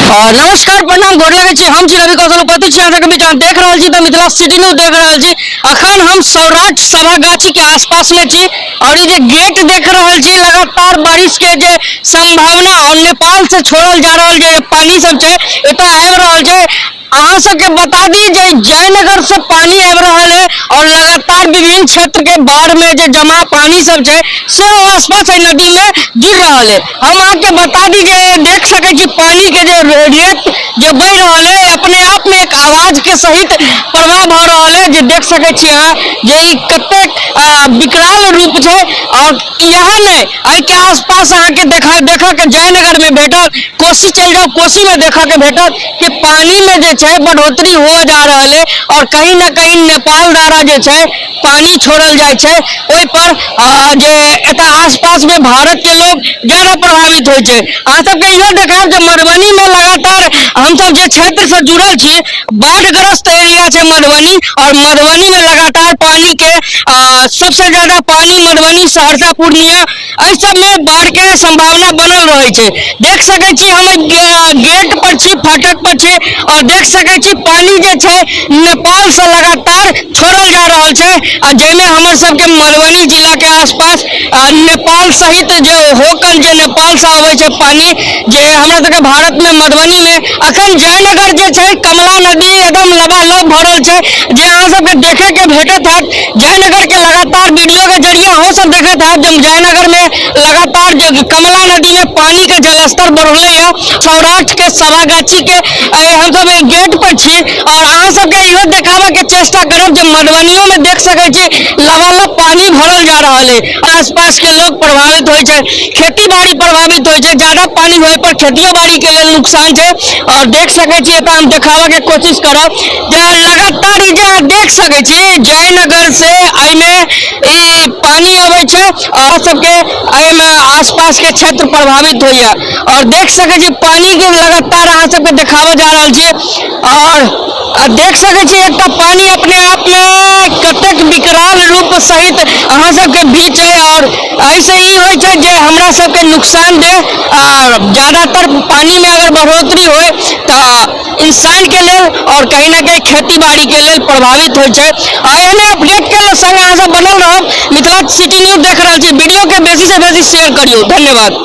नमस्कार प्रणाम गोर लगे छी। हम छी रवि कौशल उपस्थित छी अहाँके बीच अहाँ देख रहल छी तऽ मिथिला सिटी न्यूज देख रहल छी। अखन हम सौराष्ट्र सभागाछी के आसपास में छी और ये गेट देख रहल छी लगातार बारिश के जे संभावना और नेपाल से छोड़ल जा रहल जे पानी सब छै एतय आबि रहल छै। अहाँ सबके बता दी जे जयनगर से पानी आबि रहल है और लगातार विभिन्न क्षेत्र के बाढ़ में जे जमा पानी सब छै से आसपास नदी में गिर रहल है। हम आपके बता दी जे देख सके छी पानी के जो रेत जो बह रहल है अपने आप में एक आवाज के सहित प्रवाह भ रहल है। जे देख सके छी अहाँ जे कते विकराल रूप छै और यहाँ नहीं आई के आसपास अहाँ के देखा के जयनगर में भेटल, कोसी चल जाओ कोसी में देखा के भेटल कि पानी में जे छै बढ़ोतरी हो जा रहा है और कहीं ना कहीं नेपाल द्वारा जे छै पानी छोड़ल जाए छै ओइ पर जे एता आसपास में भारत के लोग ज्यादा प्रभावित होय छै। अहाँ सबके इहो देखाब जे मधुबनी में लगातार हम सब जे क्षेत्र से जुड़ल छी बाढ़ग्रस्त एरिया छै मधुबनी और मधुबनी में लगातार पानी के सबसे ज्यादा पानी मधुबनी सहरसा पूर्णिया एहि सब में बाढ़ के संभावना बनल रहे छै। देख सके छी हम गेट पर छी, फाटक पर छी और देख सके छी पानी जे छै नेपाल से लगातार छोड़ल जा रहल छै जेमे हमर सबके मधुबनी जिला के आसपास नेपाल सहित जो होकन जे नेपाल से आवे छै पानी जे हमरा सबके भारत में मधुबनी में अखन जयनगर जे छै कमला नदी एकदम लबालब भरल छै जे अहाँ सबके देखे के भेटत है। जयनगर के लगातार वीडियो के जरिए हो सब देखत है जब जयनगर में लगातार जो कमला नदी में पानी के जलस्तर बढ़ले है। सौराष्ट्र के सभागाछी के हम सब गेट पर छी और अहाँ सबके इहो देखावे के चेष्टा करब जो मधुबनियों में देख सके छी लबालब पानी भरल जा रहा है। आसपास के लोग प्रभावित होय छै, खेती बाड़ी प्रभावित होय छै, ज्यादा पानी होय पर खेतियो बाड़ी के लिए नुकसान छै और देख सके छी एता हम देखावे के कोशिश करब जे लगातार ई जे देख सके छी जयनगर से आई में ई पानी आवे छै और सबके आई में आसपास के क्षेत्र प्रभावित होइया और देख सके छी पानी के लगातार अहाँ सबके देखावे जा रहल छी और देख सके छी एक पानी अपने आप में कतेक विकराल रूप सहित अहाँ सबके बीच है और ऐसे ही होय छै जे हमरा सबके नुकसान दे। ज्यादातर पानी में अगर बढ़ोतरी होय तो इंसान के लेल और कहीं ना कहीं खेती बाड़ी के लेल प्रभावित होय छै। एहने अपडेट के संग अहाँ सब बनल रहब। मिथिला सिटी न्यूज देख रहल छी, वीडियो के बेसी से बेसी शेयर करियो। धन्यवाद।